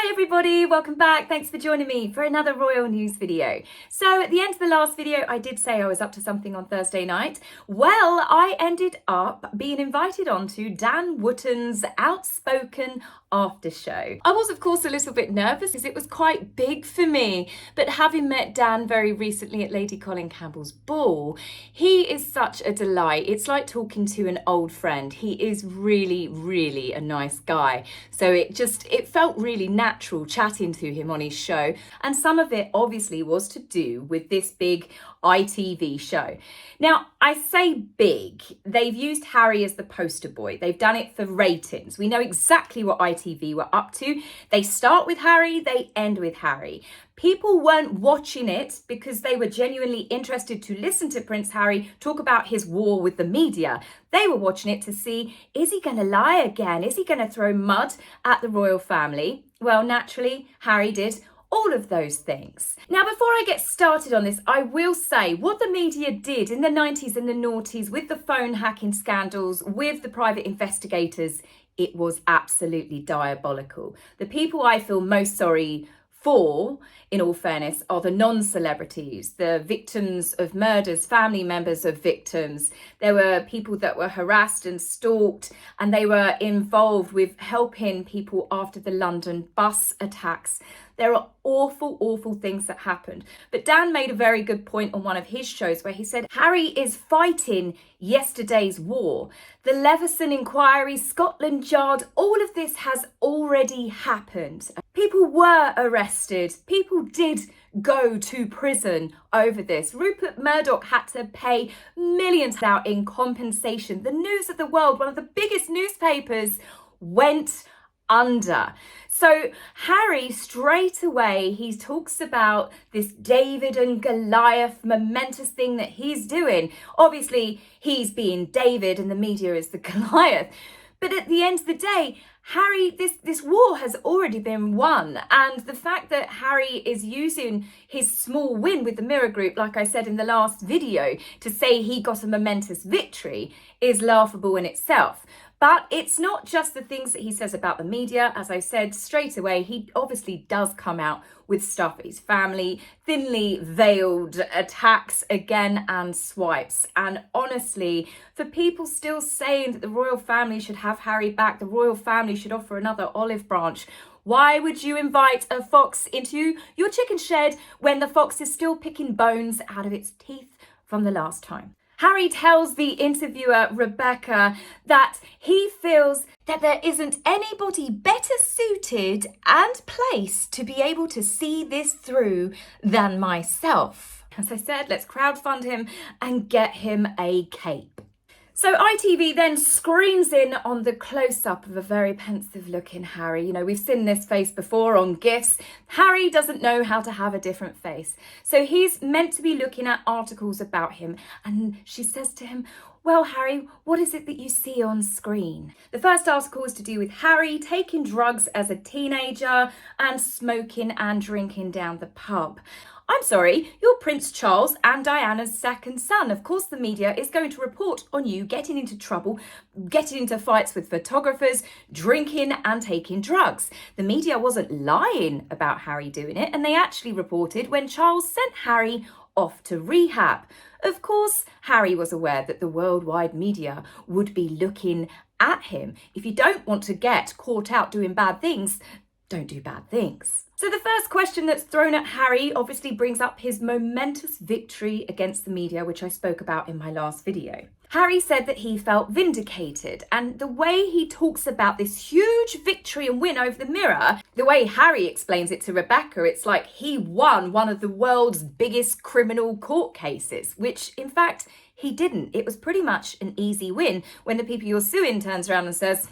Hi everybody, welcome back. Thanks for joining me for another royal news video. So at the end of the last video, I did say I was up to something on Thursday night. Well, I ended up being invited on to Dan Wootton's outspoken after show. I was of course a little bit nervous because it was quite big for me, but having met Dan very recently at Lady Colin Campbell's ball, he is such a delight. It's like talking to an old friend. He is really a nice guy. So it felt really natural chatting to him on his show, and some of it obviously was to do with this big ITV show. Now, I say big, they've used Harry as the poster boy. They've done it for ratings. We know exactly what ITV were up to. They start with Harry, they end with Harry. People weren't watching it because they were genuinely interested to listen to Prince Harry talk about his war with the media. They were watching it to see, is he going to lie again? Is he going to throw mud at the royal family? Well, naturally, Harry did all of those things. Now, before I get started on this, I will say what the media did in the 90s and the noughties with the phone hacking scandals, with the private investigators, it was absolutely diabolical. The people I feel most sorry for, in all fairness, are the non-celebrities, the victims of murders, family members of victims. There were people that were harassed and stalked, and they were involved with helping people after the London bus attacks. There are awful things that happened. But Dan made a very good point on one of his shows where he said, Harry is fighting yesterday's war. The Leveson inquiry, Scotland Yard, all of this has already happened. People were arrested. People did go to prison over this. Rupert Murdoch had to pay millions out in compensation. The News of the World, one of the biggest newspapers, went under. So Harry, straight away, he talks about this David and Goliath momentous thing that he's doing. Obviously, he's being David and the media is the Goliath. But at the end of the day, Harry, this war has already been won. And the fact that Harry is using his small win with the Mirror Group, like I said in the last video, to say he got a momentous victory is laughable in itself. But it's not just the things that he says about the media. As I said straight away, he obviously does come out with stuff at his family, thinly veiled attacks again and swipes. And honestly, for people still saying that the royal family should have Harry back, the royal family should offer another olive branch, why would you invite a fox into your chicken shed when the fox is still picking bones out of its teeth from the last time? Harry tells the interviewer, Rebecca, that he feels that there isn't anybody better suited and placed to be able to see this through than myself. As I said, let's crowdfund him and get him a cape. So ITV then screens in on the close-up of a very pensive looking Harry. You know, we've seen this face before on GIFs. Harry doesn't know how to have a different face. So he's meant to be looking at articles about him. And she says to him, well, Harry, what is it that you see on screen? The first article is to do with Harry taking drugs as a teenager and smoking and drinking down the pub. I'm sorry, you're Prince Charles and Diana's second son. Of course, the media is going to report on you getting into trouble, getting into fights with photographers, drinking and taking drugs. The media wasn't lying about Harry doing it, and they actually reported when Charles sent Harry off to rehab. Of course, Harry was aware that the worldwide media would be looking at him. If you don't want to get caught out doing bad things, don't do bad things. So the first question that's thrown at Harry obviously brings up his momentous victory against the media, which I spoke about in my last video. Harry said that he felt vindicated, and the way he talks about this huge victory and win over the Mirror, the way Harry explains it to Rebecca, it's like he won one of the world's biggest criminal court cases, which in fact he didn't. It was pretty much an easy win when the people you're suing turns around and says,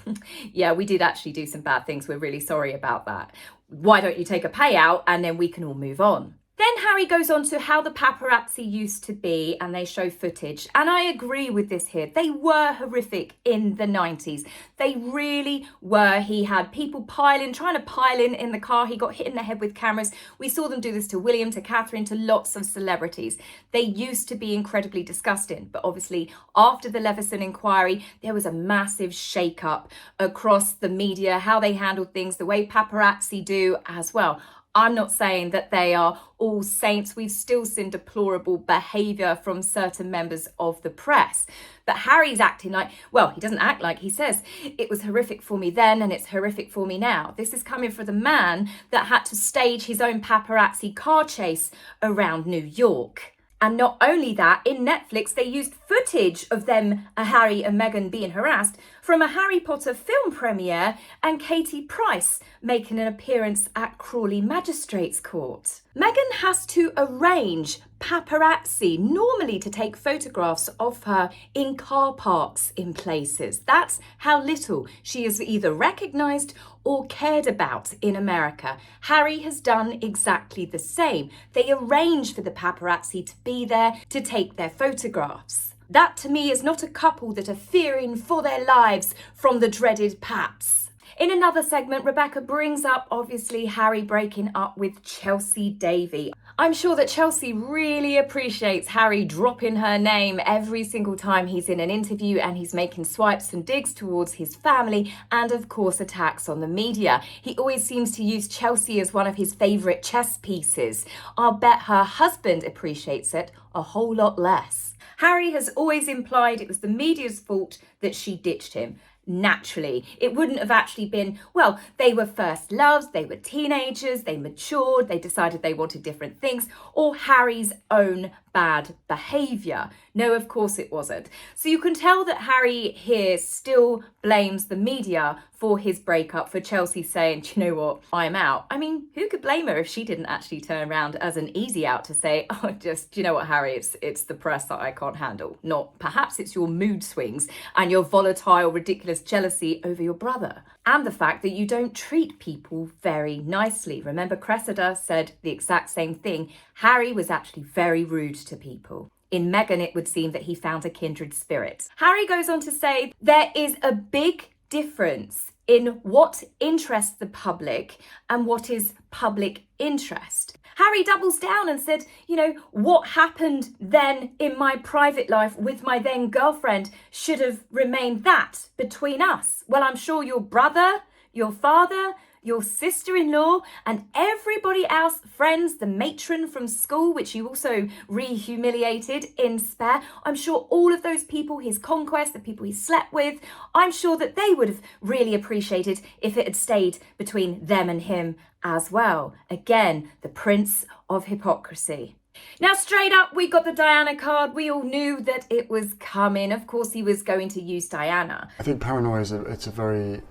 yeah, we did actually do some bad things. We're really sorry about that. Why don't you take a payout and then we can all move on? Then Harry goes on to how the paparazzi used to be, and they show footage. And I agree with this here. They were horrific in the 90s. They really were. He had people trying to pile in the car. He got hit in the head with cameras. We saw them do this to William, to Catherine, to lots of celebrities. They used to be incredibly disgusting. But obviously, after the Leveson inquiry, there was a massive shake-up across the media, how they handled things, the way paparazzi do as well. I'm not saying that they are all saints. We've still seen deplorable behaviour from certain members of the press. But Harry's acting like, well, he doesn't act like, he says, it was horrific for me then and it's horrific for me now. This is coming from the man that had to stage his own paparazzi car chase around New York. And not only that, in Netflix, they used footage of them, Harry and Meghan, being harassed from a Harry Potter film premiere and Katie Price making an appearance at Crawley Magistrates Court. Meghan has to arrange paparazzi normally to take photographs of her in car parks in places. That's how little she is either recognised or cared about in America. Harry has done exactly the same. They arrange for the paparazzi to be there to take their photographs. That to me is not a couple that are fearing for their lives from the dreaded paps. In another segment, Rebecca brings up, obviously, Harry breaking up with Chelsea Davy. I'm sure that Chelsea really appreciates Harry dropping her name every single time he's in an interview and he's making swipes and digs towards his family and, of course, attacks on the media. He always seems to use Chelsea as one of his favourite chess pieces. I'll bet her husband appreciates it a whole lot less. Harry has always implied it was the media's fault that she ditched him. Naturally, it wouldn't have actually been, well, they were first loves, they were teenagers, they matured, they decided they wanted different things, or Harry's own bad behaviour. No, of course it wasn't. So you can tell that Harry here still blames the media for his breakup, for Chelsea saying, do you know what, I'm out. I mean, who could blame her if she didn't actually turn around as an easy out to say, oh, just, do you know what, Harry, it's the press that I can't handle. Not, perhaps it's your mood swings and your volatile, ridiculous jealousy over your brother. And the fact that you don't treat people very nicely. Remember, Cressida said the exact same thing. Harry was actually very rude to people. In Meghan, it would seem that he found a kindred spirit. Harry goes on to say there is a big difference in what interests the public and what is public interest. Harry doubles down and said, you know, what happened then in my private life with my then girlfriend should have remained that between us. Well, I'm sure your brother, your father, your sister-in-law and everybody else, friends, the matron from school, which you also re-humiliated in Spare. I'm sure all of those people, his conquest, the people he slept with, I'm sure that they would have really appreciated if it had stayed between them and him as well. Again, the prince of hypocrisy. Now, straight up, we got the Diana card. We all knew that it was coming. Of course, he was going to use Diana. I think paranoia it's a very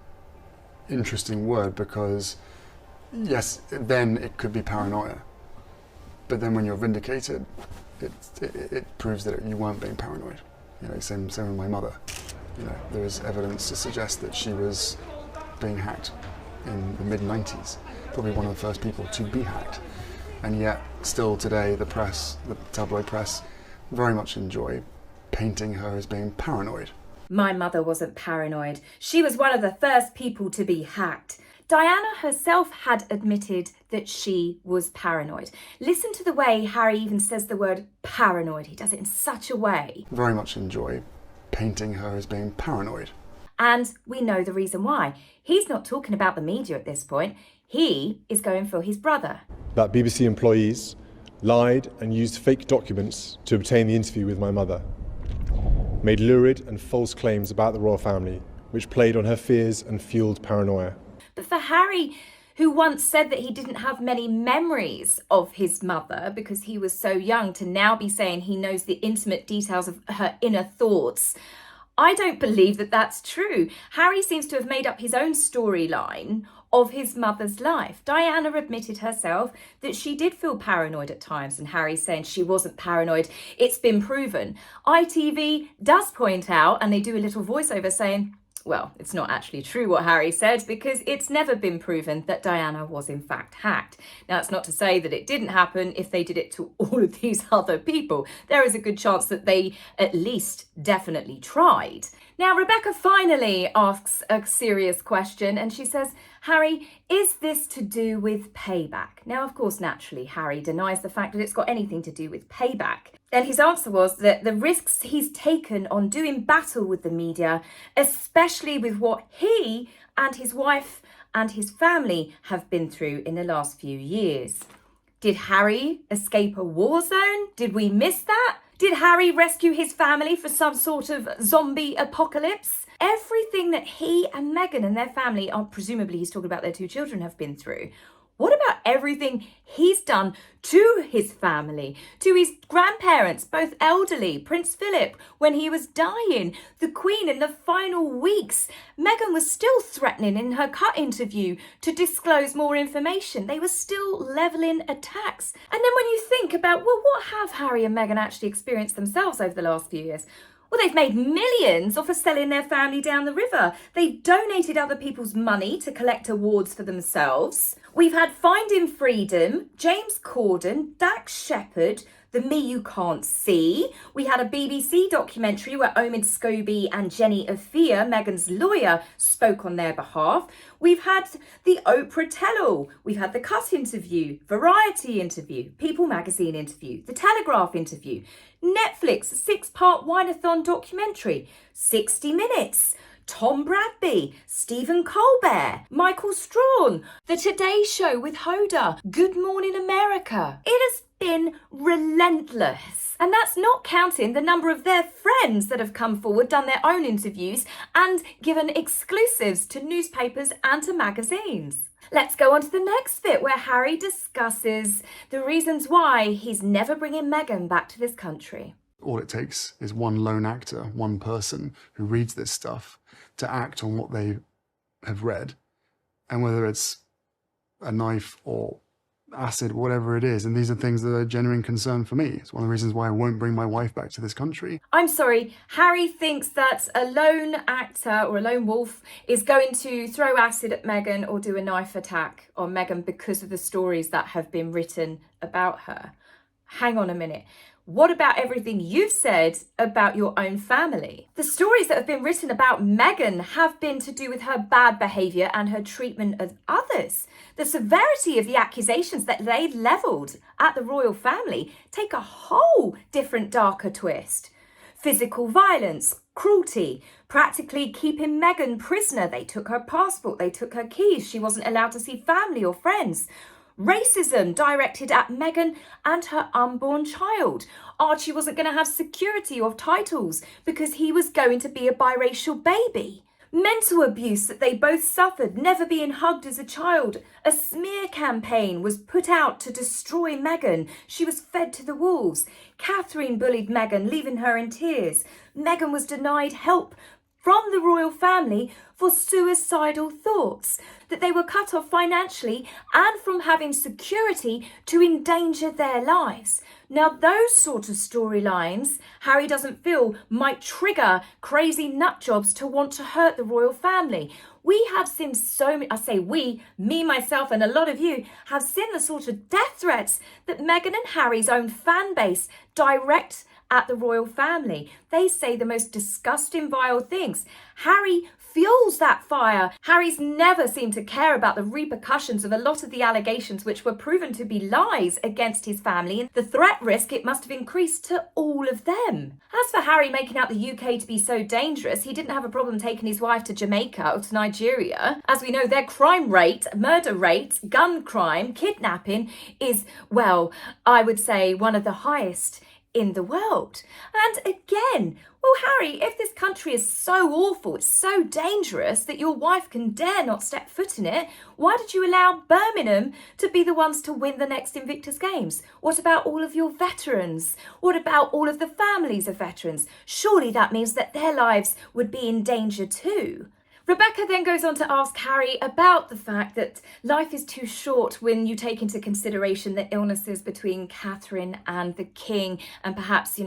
interesting word because, yes, then it could be paranoia. But then when you're vindicated, it proves that you weren't being paranoid. You know, same with my mother. You know, there is evidence to suggest that she was being hacked in the mid-90s. Probably one of the first people to be hacked. And yet, still today, the press, the tabloid press, very much enjoy painting her as being paranoid. My mother wasn't paranoid. She was one of the first people to be hacked. Diana herself had admitted that she was paranoid. Listen to the way Harry even says the word paranoid. He does it in such a way. Very much enjoy painting her as being paranoid. And we know the reason why. He's not talking about the media at this point. He is going for his brother. That BBC employees lied and used fake documents to obtain the interview with my mother, made lurid and false claims about the royal family, which played on her fears and fueled paranoia. But for Harry, who once said that he didn't have many memories of his mother because he was so young, to now be saying he knows the intimate details of her inner thoughts, I don't believe that that's true. Harry seems to have made up his own storyline of his mother's life. Diana admitted herself that she did feel paranoid at times, and Harry's saying she wasn't paranoid. It's been proven. ITV does point out, and they do a little voiceover saying, well, it's not actually true what Harry said, because it's never been proven that Diana was in fact hacked. Now, it's not to say that it didn't happen if they did it to all of these other people. There is a good chance that they at least definitely tried. Now, Rebecca finally asks a serious question, and she says, Harry, is this to do with Payback? Now, of course, naturally, Harry denies the fact that it's got anything to do with Payback. And his answer was that the risks he's taken on doing battle with the media, especially with what he and his wife and his family have been through in the last few years. Did Harry escape a war zone? Did we miss that? Did Harry rescue his family for some sort of zombie apocalypse? Everything that he and Meghan and their family, presumably he's talking about their 2 children, have been through. What about everything he's done to his family, to his grandparents, both elderly, Prince Philip, when he was dying, the Queen in the final weeks? Meghan was still threatening in her cut interview to disclose more information. They were still levelling attacks. And then when you think about, well, what have Harry and Meghan actually experienced themselves over the last few years? Well, they've made millions off of selling their family down the river. They've donated other people's money to collect awards for themselves. We've had Finding Freedom, James Corden, Dax Shepard, The Me You Can't See. We had a BBC documentary where Omid Scobie and Jenny Afia, Meghan's lawyer, spoke on their behalf. We've had the Oprah tell-all. We've had the Cut interview, Variety interview, People magazine interview, the Telegraph interview, Netflix 6-part Wine-a-thon documentary, 60 Minutes, Tom Bradby, Stephen Colbert, Michael Strawn, The Today Show with Hoda, Good Morning America. It has been relentless. And that's not counting the number of their friends that have come forward, done their own interviews, and given exclusives to newspapers and to magazines. Let's go on to the next bit where Harry discusses the reasons why he's never bringing Meghan back to this country. All it takes is one lone actor, one person who reads this stuff to act on what they have read. And whether it's a knife or acid, whatever it is, and these are things that are a genuine concern for me. It's one of the reasons why I won't bring my wife back to this country. I'm sorry, Harry thinks that a lone actor or a lone wolf is going to throw acid at Meghan or do a knife attack on Meghan because of the stories that have been written about her. Hang on a minute. What about everything you've said about your own family? The stories that have been written about Meghan have been to do with her bad behaviour and her treatment of others. The severity of the accusations that they've levelled at the royal family take a whole different, darker twist. Physical violence, cruelty, practically keeping Meghan prisoner. They took her passport, they took her keys. She wasn't allowed to see family or friends. Racism directed at Meghan and her unborn child. Archie wasn't going to have security or titles because he was going to be a biracial baby. Mental abuse that they both suffered, never being hugged as a child. A smear campaign was put out to destroy Meghan. She was fed to the wolves. Catherine bullied Meghan, leaving her in tears. Meghan was denied help from the royal family for suicidal thoughts, that they were cut off financially and from having security to endanger their lives. Now, those sort of storylines, Harry doesn't feel might trigger crazy nut jobs to want to hurt the royal family. We have seen so many, I say we, me, myself, and a lot of you have seen the sort of death threats that Meghan and Harry's own fan base direct at the royal family. They say the most disgusting, vile things. Harry fuels that fire. Harry's never seemed to care about the repercussions of a lot of the allegations which were proven to be lies against his family, and the threat risk, it must have increased to all of them. As for Harry making out the UK to be so dangerous, he didn't have a problem taking his wife to Jamaica or to Nigeria. As we know, their crime rate, murder rate, gun crime, kidnapping is, well, I would say one of the highest in the world. And again, well, Harry, if this country is so awful, it's so dangerous that your wife can dare not step foot in it, why did you allow Birmingham to be the ones to win the next Invictus Games? What about all of your veterans? What about all of the families of veterans? Surely that means that their lives would be in danger too. Rebecca then goes on to ask Harry about the fact that life is too short when you take into consideration the illnesses between Catherine and the king. And perhaps,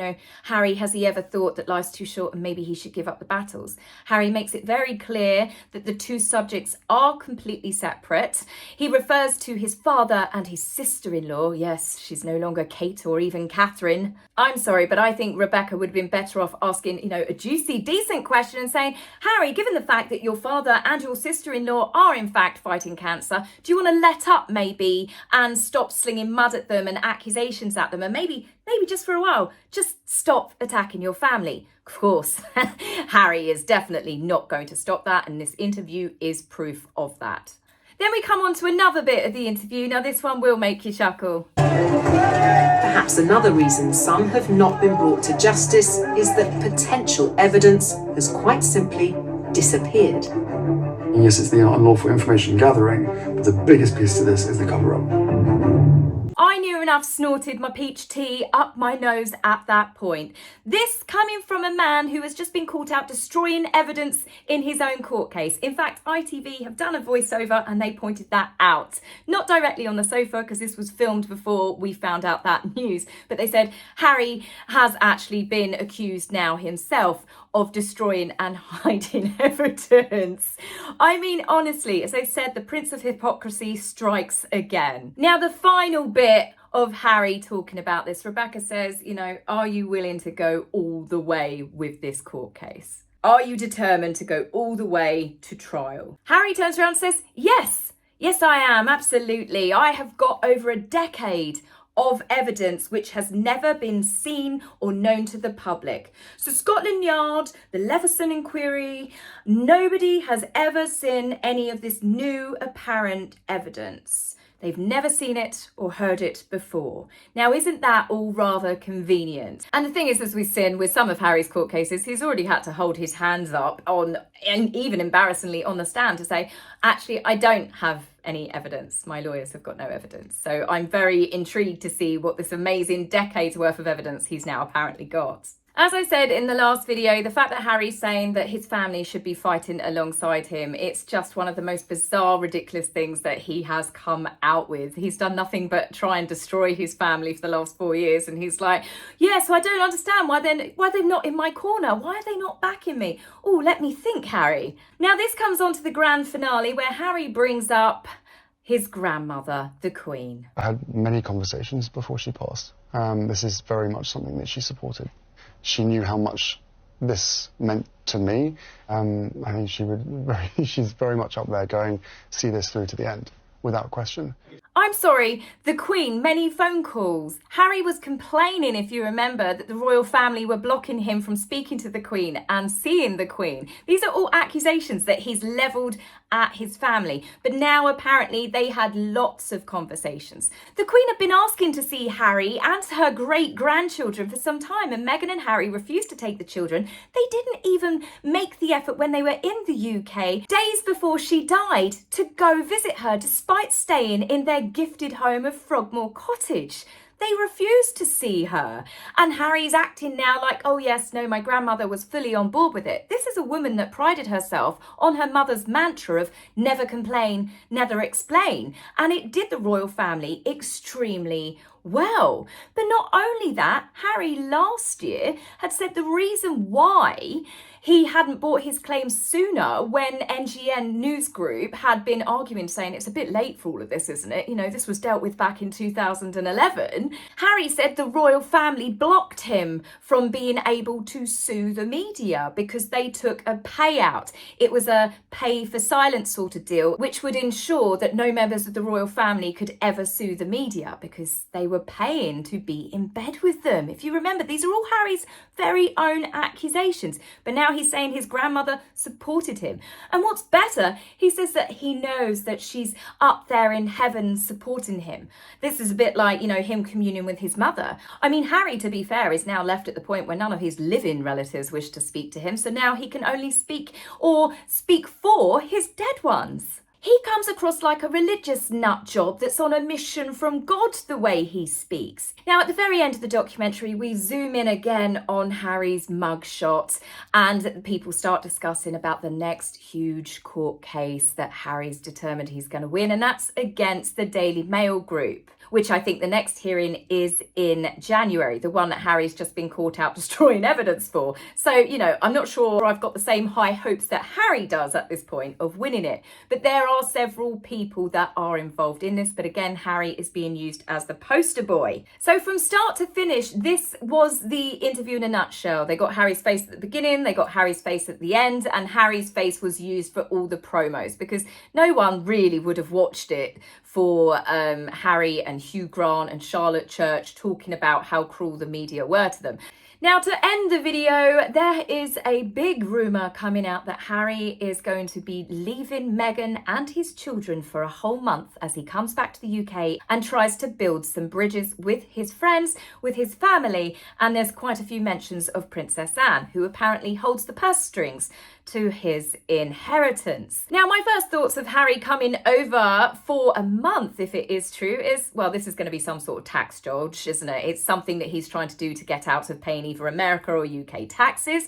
Harry, has he ever thought that life's too short and maybe he should give up the battles? Harry makes it very clear that the two subjects are completely separate. He refers to his father and his sister-in-law. Yes, she's no longer Kate or even Catherine. I'm sorry, but I think Rebecca would have been better off asking, a juicy, decent question and saying, Harry, given the fact that your father and your sister-in-law are in fact fighting cancer, do you want to let up maybe and stop slinging mud at them and accusations at them, and maybe just for a while, just stop attacking your family? Of course, Harry is definitely not going to stop that, and this interview is proof of that. Then we come on to another bit of the interview. Now this one will make you chuckle. Perhaps another reason some have not been brought to justice is that potential evidence has quite simply disappeared. And yes, it's the unlawful information gathering, but the biggest piece to this is the cover-up. I near enough snorted my peach tea up my nose at that point. This coming from a man who has just been caught out destroying evidence in his own court case. In fact, ITV have done a voiceover and they pointed that out. Not directly on the sofa, because this was filmed before we found out that news, but they said Harry has actually been accused now himself of destroying and hiding evidence. I mean, honestly, as I said, the Prince of Hypocrisy strikes again. Now, the final bit of Harry talking about this, Rebecca says, are you willing to go all the way with this court case? Are you determined to go all the way to trial? Harry turns around and says, yes, I am, absolutely. I have got over a decade of evidence which has never been seen or known to the public. So Scotland Yard, the Leveson inquiry, nobody has ever seen any of this new apparent evidence. They've never seen it or heard it before. Now, isn't that all rather convenient? And the thing is, as we've seen with some of Harry's court cases, he's already had to hold his hands up on, and even embarrassingly on the stand, to say, actually, I don't have any evidence. My lawyers have got no evidence. So I'm very intrigued to see what this amazing decade's worth of evidence he's now apparently got. As I said in the last video, the fact that Harry's saying that his family should be fighting alongside him, it's just one of the most bizarre, ridiculous things that he has come out with. He's done nothing but try and destroy his family for the last 4 years, and he's like, yeah, so I don't understand why they're not in my corner. Why are they not backing me? Oh, let me think, Harry. Now this comes on to the grand finale where Harry brings up his grandmother, the Queen. I had many conversations before she passed. This is very much something that she supported. She knew how much this meant to me. I mean, she's very much up there going, see this through to the end, without question. I'm sorry, the Queen, many phone calls. Harry was complaining, if you remember, that the royal family were blocking him from speaking to the Queen and seeing the Queen. These are all accusations that he's levelled at his family. But now apparently they had lots of conversations. The Queen had been asking to see Harry and her great-grandchildren for some time, and Meghan and Harry refused to take the children. They didn't even make the effort when they were in the UK, days before she died, to go visit her despite staying in their gifted home of Frogmore Cottage. They refused to see her. And Harry's acting now like, oh yes, no, my grandmother was fully on board with it. This is a woman that prided herself on her mother's mantra of never complain, never explain. And it did the royal family extremely well. But not only that, Harry last year had said the reason why he hadn't bought his claims sooner, when NGN News Group had been arguing, saying it's a bit late for all of this, isn't it? This was dealt with back in 2011. Harry said the royal family blocked him from being able to sue the media because they took a payout. It was a pay for silence sort of deal, which would ensure that no members of the royal family could ever sue the media because they were paying to be in bed with them. If you remember, these are all Harry's very own accusations. But now he's saying his grandmother supported him. And what's better, he says that he knows that she's up there in heaven supporting him. This is a bit like, him communing with his mother. I mean, Harry, to be fair, is now left at the point where none of his live-in relatives wish to speak to him. So now he can only speak for his dead ones. He comes across like a religious nutjob that's on a mission from God the way he speaks. Now, at the very end of the documentary, we zoom in again on Harry's mugshot and people start discussing about the next huge court case that Harry's determined he's going to win, and that's against the Daily Mail group, which I think the next hearing is in January, the one that Harry's just been caught out destroying evidence for. So, you know, I'm not sure I've got the same high hopes that Harry does at this point of winning it. But there are several people that are involved in this. But again, Harry is being used as the poster boy. So from start to finish, this was the interview in a nutshell. They got Harry's face at the beginning, they got Harry's face at the end, and Harry's face was used for all the promos because no one really would have watched it for Harry and Hugh Grant and Charlotte Church talking about how cruel the media were to them. Now, to end the video, there is a big rumour coming out that Harry is going to be leaving Meghan and his children for a whole month as he comes back to the UK and tries to build some bridges with his friends, with his family, and there's quite a few mentions of Princess Anne, who apparently holds the purse strings to his inheritance. Now, my first thoughts of Harry coming over for a month, if it is true, is, well, this is going to be some sort of tax dodge, isn't it? It's something that he's trying to do to get out of paying either America or UK taxes.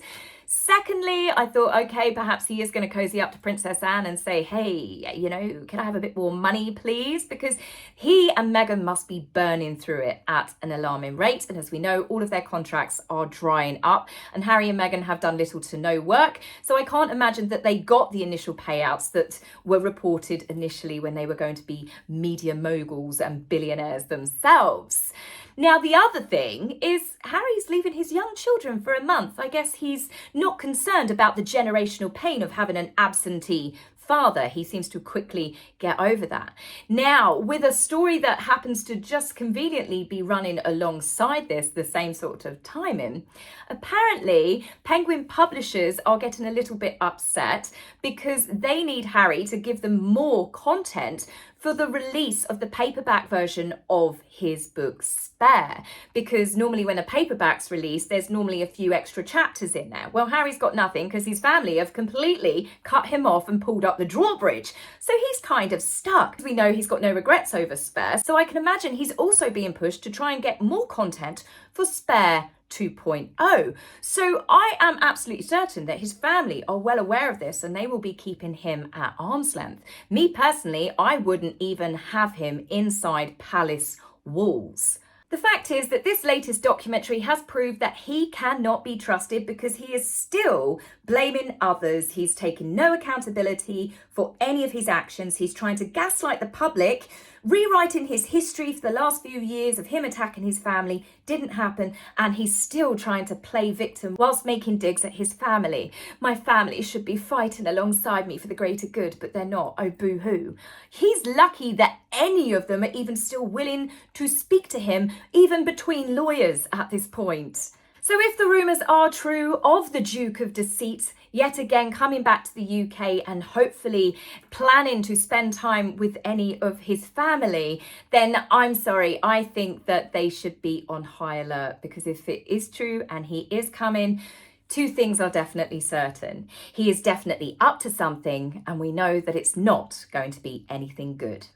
Secondly, I thought, okay, perhaps he is going to cozy up to Princess Anne and say, hey, you know, can I have a bit more money, please? Because he and Meghan must be burning through it at an alarming rate. And as we know, all of their contracts are drying up and Harry and Meghan have done little to no work. So I can't imagine that they got the initial payouts that were reported initially when they were going to be media moguls and billionaires themselves. Now, the other thing is Harry's leaving his young children for a month. I guess he's not concerned about the generational pain of having an absentee father. He seems to quickly get over that. Now, with a story that happens to just conveniently be running alongside this, the same sort of timing, apparently Penguin publishers are getting a little bit upset because they need Harry to give them more content for the release of the paperback version of his book Spare. Because normally when a paperback's released, there's normally a few extra chapters in there. Well, Harry's got nothing because his family have completely cut him off and pulled up the drawbridge. So he's kind of stuck. We know he's got no regrets over Spare. So I can imagine he's also being pushed to try and get more content for Spare 2.0. So I am absolutely certain that his family are well aware of this and they will be keeping him at arm's length. Me personally, I wouldn't even have him inside palace walls. The fact is that this latest documentary has proved that he cannot be trusted because he is still blaming others. He's taken no accountability for any of his actions. He's trying to gaslight the public, rewriting his history for the last few years of him attacking his family didn't happen, and he's still trying to play victim whilst making digs at his family. My family should be fighting alongside me for the greater good, but they're not. Oh, boo-hoo. He's lucky that any of them are even still willing to speak to him, even between lawyers at this point. So if the rumours are true of the Duke of Deceit yet again coming back to the UK and hopefully planning to spend time with any of his family, then I'm sorry, I think that they should be on high alert, because if it is true and he is coming, two things are definitely certain. He is definitely up to something, and we know that it's not going to be anything good.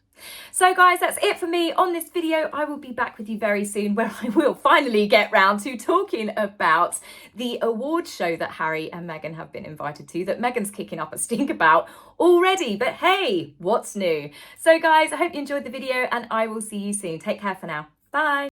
So guys, that's it for me on this video. I will be back with you very soon, where I will finally get round to talking about the award show that Harry and Meghan have been invited to, that Meghan's kicking up a stink about already. But hey, what's new? So guys, I hope you enjoyed the video and I will see you soon. Take care for now. Bye.